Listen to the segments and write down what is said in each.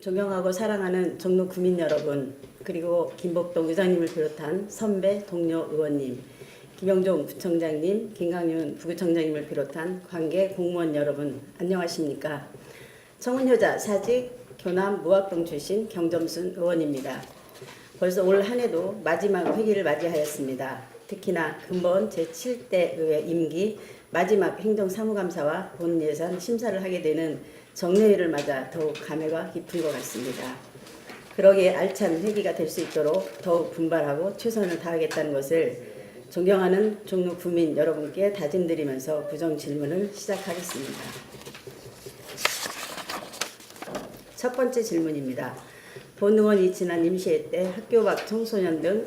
존경하고 사랑하는 종로 구민 여러분, 그리고 김복동 의장님을 비롯한 선배 동료 의원님, 김영종 부청장님, 김강윤 부구청장님을 비롯한 관계 공무원 여러분, 안녕하십니까? 청운효자 사직 교남 무학동 출신 경점순 의원입니다. 벌써 올 한 해도 마지막 회기를 맞이하였습니다. 특히나 근본 제7대 의회 임기 마지막 행정사무감사와 본예산 심사를 하게 되는 정례회를 맞아 더욱 감회가 깊은 것 같습니다. 그러기에 알찬 회기가 될 수 있도록 더욱 분발하고 최선을 다하겠다는 것을 존경하는 종로 구민 여러분께 다짐드리면서 구정 질문을 시작하겠습니다. 첫 번째 질문입니다. 본 의원이 지난 임시회 때 학교 밖 청소년 등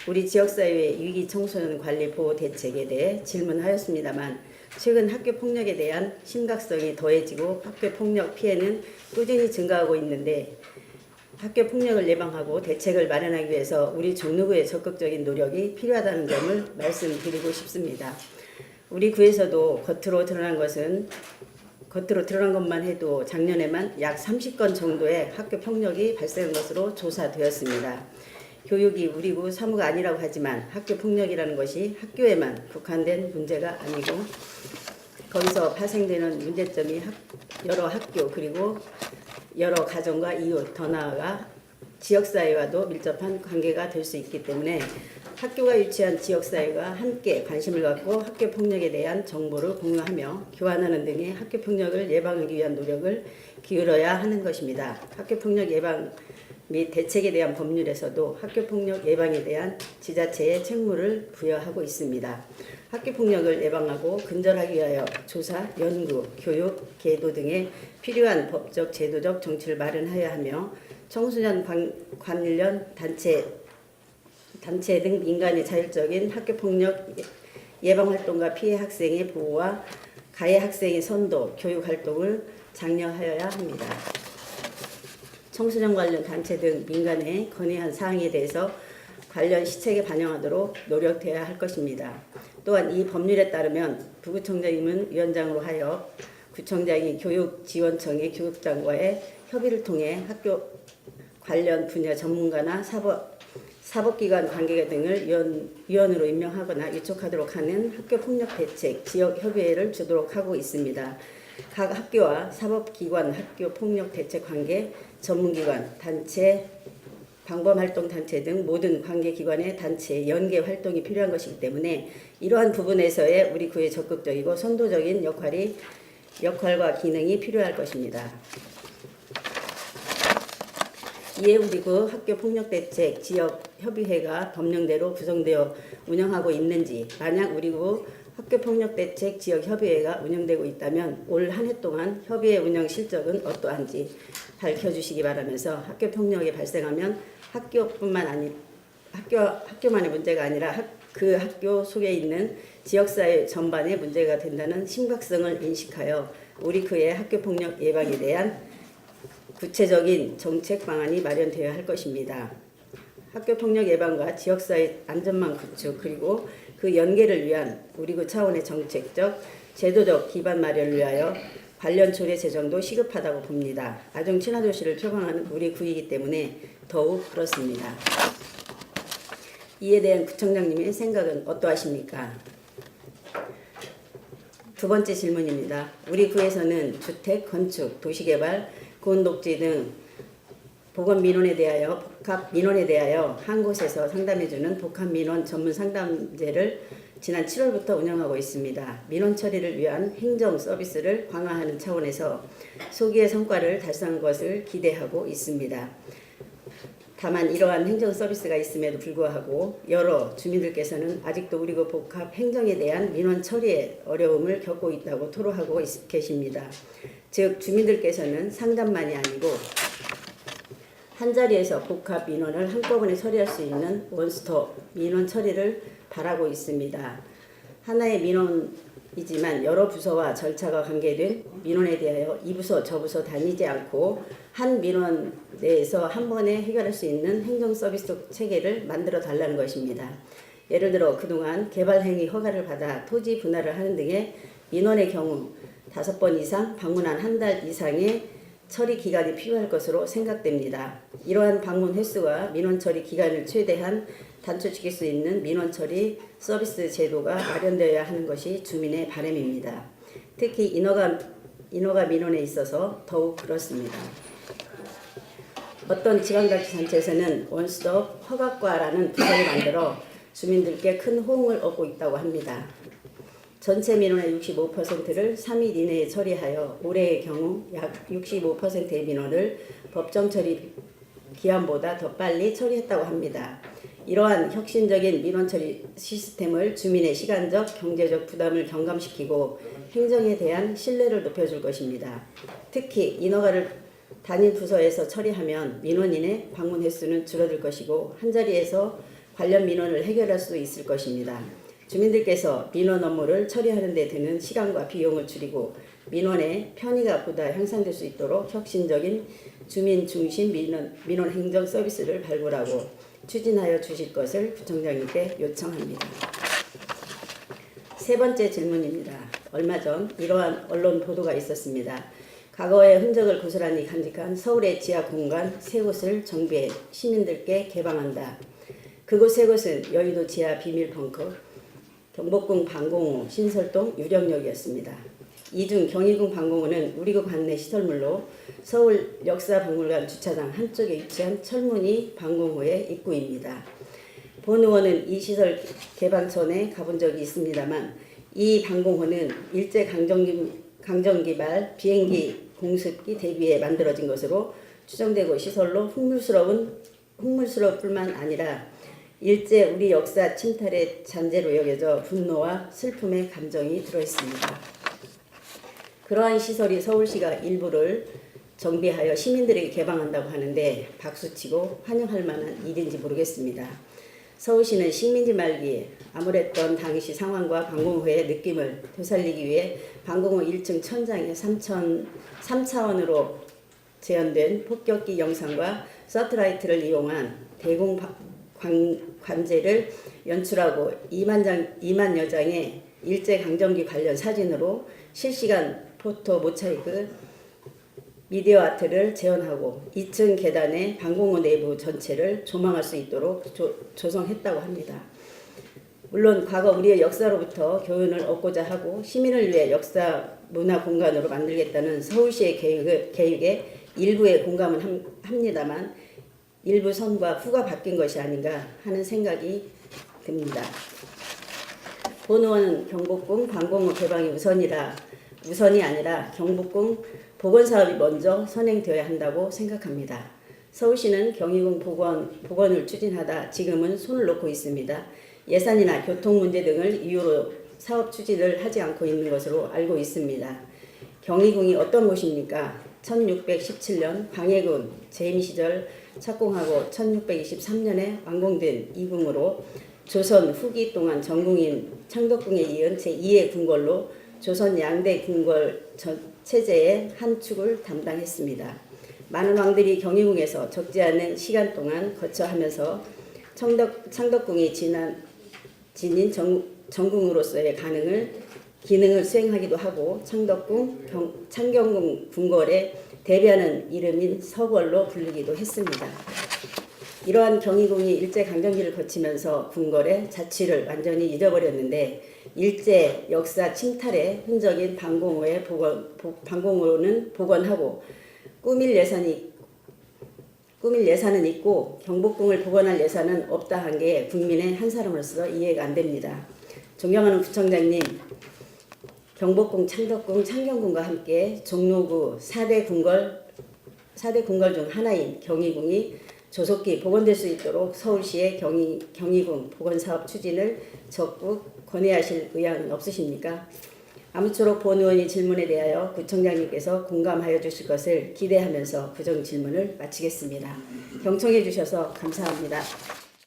우리 지역사회의 위기 청소년 관리 보호 대책에 대해 질문하였습니다만 최근 학교 폭력에 대한 심각성이 더해지고 학교 폭력 피해는 꾸준히 증가하고 있는데 학교 폭력을 예방하고 대책을 마련하기 위해서 우리 종로구의 적극적인 노력이 필요하다는 점을 말씀드리고 싶습니다. 우리 구에서도 겉으로 드러난 것만 해도 작년에만 약 30건 정도의 학교 폭력이 발생한 것으로 조사되었습니다. 교육이 우리 구 사무가 아니라고 하지만 학교 폭력이라는 것이 학교에만 국한된 문제가 아니고 거기서 파생되는 문제점이 여러 학교 그리고 여러 가정과 이웃 더 나아가 지역사회와도 밀접한 관계가 될 수 있기 때문에 학교가 유치한 지역사회가 함께 관심을 갖고 학교 폭력에 대한 정보를 공유하며 교환하는 등의 학교 폭력을 예방하기 위한 노력을 기울여야 하는 것입니다. 학교 폭력 예방 및 대책에 대한 법률에서도 학교 폭력 예방에 대한 지자체의 책무를 부여하고 있습니다. 학교 폭력을 예방하고 근절하기 위하여 조사, 연구, 교육, 계도 등의 필요한 법적, 제도적 정치를 마련해야 하며 청소년 관련 단체 등 민간의 자율적인 학교 폭력 예방 활동과 피해 학생의 보호와 가해 학생의 선도, 교육 활동을 장려하여야 합니다. 청소년 관련 단체 등 민간의 건의한 사항에 대해서 관련 시책에 반영하도록 노력되어야 할 것입니다. 또한 이 법률에 따르면 부구청장님은 위원장으로 하여 구청장이 교육지원청의 교육장과의 협의를 통해 학교 관련 분야 전문가나 사법기관 관계자 등을 위원으로 임명하거나 위촉하도록 하는 학교폭력 대책 지역협의회를 주도록 하고 있습니다. 각 학교와 사법기관 학교폭력 대책 관계 전문기관, 단체, 방범활동단체 등 모든 관계기관의 단체 연계 활동이 필요한 것이기 때문에 이러한 부분에서의 우리 구의 적극적이고 선도적인 역할과 기능이 필요할 것입니다. 이에 우리 구 학교폭력대책 지역협의회가 법령대로 구성되어 운영하고 있는지, 만약 우리 구 학교폭력대책 지역협의회가 운영되고 있다면 올 한 해 동안 협의회 운영 실적은 어떠한지 밝혀주시기 바라면서 학교폭력이 발생하면 학교만의 문제가 아니라 그 학교 속에 있는 지역사회 전반의 문제가 된다는 심각성을 인식하여 우리 구의 학교폭력 예방에 대한 구체적인 정책 방안이 마련되어야 할 것입니다. 학교폭력 예방과 지역사회 안전망 구축 그리고 그 연계를 위한 우리 구 차원의 정책적, 제도적 기반 마련을 위하여 관련 조례 제정도 시급하다고 봅니다. 아동 친화도시를 표방하는 우리 구이기 때문에 더욱 그렇습니다. 이에 대한 구청장님의 생각은 어떠하십니까? 두 번째 질문입니다. 우리 구에서는 주택, 건축, 도시개발, 고온녹지 등 복합민원에 대하여 한 곳에서 상담해주는 복합민원 전문 상담제를 지난 7월부터 운영하고 있습니다. 민원 처리를 위한 행정 서비스를 강화하는 차원에서 소기의 성과를 달성한 것을 기대하고 있습니다. 다만 이러한 행정 서비스가 있음에도 불구하고 여러 주민들께서는 아직도 우리 구 복합 행정에 대한 민원 처리에 어려움을 겪고 있다고 토로하고 계십니다. 즉 주민들께서는 상담만이 아니고 한자리에서 복합 민원을 한꺼번에 처리할 수 있는 원스톱 민원 처리를 바라고 있습니다. 하나의 민원이지만 여러 부서와 절차가 관계된 민원에 대하여 이 부서 저 부서 다니지 않고 한 민원 내에서 한 번에 해결할 수 있는 행정 서비스 체계를 만들어 달라는 것입니다. 예를 들어 그동안 개발행위 허가를 받아 토지 분할을 하는 등의 민원의 경우 5번 이상 방문한 한 달 이상의 처리 기간이 필요할 것으로 생각됩니다. 이러한 방문 횟수와 민원 처리 기간을 최대한 단축시킬 수 있는 민원 처리 서비스 제도가 마련되어야 하는 것이 주민의 바람입니다. 특히 인허가 민원에 있어서 더욱 그렇습니다. 어떤 지방자치단체에서는 원스톱 허가과라는 부서를 만들어 주민들께 큰 호응을 얻고 있다고 합니다. 전체 민원의 65%를 3일 이내에 처리하여 올해의 경우 약 65%의 민원을 법정 처리 기한보다 더 빨리 처리했다고 합니다. 이러한 혁신적인 민원 처리 시스템을 주민의 시간적, 경제적 부담을 경감시키고 행정에 대한 신뢰를 높여줄 것입니다. 특히 인허가를 단일 부서에서 처리하면 민원인의 방문 횟수는 줄어들 것이고 한자리에서 관련 민원을 해결할 수 있을 것입니다. 주민들께서 민원 업무를 처리하는 데 드는 시간과 비용을 줄이고 민원의 편의가 보다 향상될 수 있도록 혁신적인 주민 중심 민원 행정 서비스를 발굴하고 추진하여 주실 것을 구청장님께 요청합니다. 세 번째 질문입니다. 얼마 전 이러한 언론 보도가 있었습니다. 과거의 흔적을 고스란히 간직한 서울의 지하 공간 세 곳을 정비해 시민들께 개방한다. 그곳 세 곳은 여의도 지하 비밀 벙커, 경복궁 방공호, 신설동, 유령역이었습니다. 이중 경희궁 방공호는 우리국 관내 시설물로 서울 역사박물관 주차장 한쪽에 위치한 철문이 방공호의 입구입니다. 본 의원은 이 시설 개방 전에 가본 적이 있습니다만 이 방공호는 일제 강점기 말 비행기 공습기 대비해 만들어진 것으로 추정되고 시설로 흉물스러울 뿐만 아니라 일제 우리 역사 침탈의 잔재로 여겨져 분노와 슬픔의 감정이 들어있습니다. 그러한 시설이 서울시가 일부를 정비하여 시민들에게 개방한다고 하는데 박수치고 환영할 만한 일인지 모르겠습니다. 서울시는 식민지 말기에 암울했던 당시 상황과 방공호의 느낌을 되살리기 위해 방공호 1층 천장에 3차원으로 재현된 폭격기 영상과 서트라이트를 이용한 대공 관제를 연출하고 2만여 장의 일제강점기 관련 사진으로 실시간 포토 모차이크 미디어 아트를 재현하고 2층 계단의 방공호 내부 전체를 조망할 수 있도록 조성했다고 합니다. 물론 과거 우리의 역사로부터 교훈을 얻고자 하고 시민을 위해 역사 문화 공간으로 만들겠다는 서울시의 계획에 일부의 공감은 합니다만 일부 선과 후가 바뀐 것이 아닌가 하는 생각이 듭니다. 본 의원은 경복궁 방공호 개방이 우선이 아니라 경복궁 복원사업이 먼저 선행되어야 한다고 생각합니다. 서울시는 경희궁 복원을 추진하다 지금은 손을 놓고 있습니다. 예산이나 교통 문제 등을 이유로 사업 추진을 하지 않고 있는 것으로 알고 있습니다. 경희궁이 어떤 곳입니까? 1617년 광해군 재임 시절 착공하고 1623년에 완공된 이궁으로 조선 후기 동안 전궁인 창덕궁에 이은 제2의 궁궐로 조선 양대 궁궐 체제의 한 축을 담당했습니다. 많은 왕들이 경희궁에서 적지 않은 시간 동안 거처하면서 창덕궁이 지닌 전궁으로서의 기능을 수행하기도 하고 창덕궁, 창경궁 궁궐에 대비하는 이름인 서궐로 불리기도 했습니다. 이러한 경희궁이 일제강점기를 거치면서 궁궐의 자취를 완전히 잃어버렸는데 일제 역사 침탈의 흔적인 방공호는 복원하고 꾸밀 예산은 있고 경복궁을 복원할 예산은 없다 한 게 국민의 한 사람으로서 이해가 안 됩니다. 존경하는 구청장님, 경복궁, 창덕궁, 창경궁과 함께 종로구 4대 궁궐 중 하나인 경희궁이 조속히 복원될 수 있도록 서울시의 경희궁 복원사업 추진을 적극 권해하실 의향은 없으십니까? 아무쪼록 본 의원의 질문에 대하여 구청장님께서 공감하여 주실 것을 기대하면서 부정 질문을 마치겠습니다. 경청해 주셔서 감사합니다.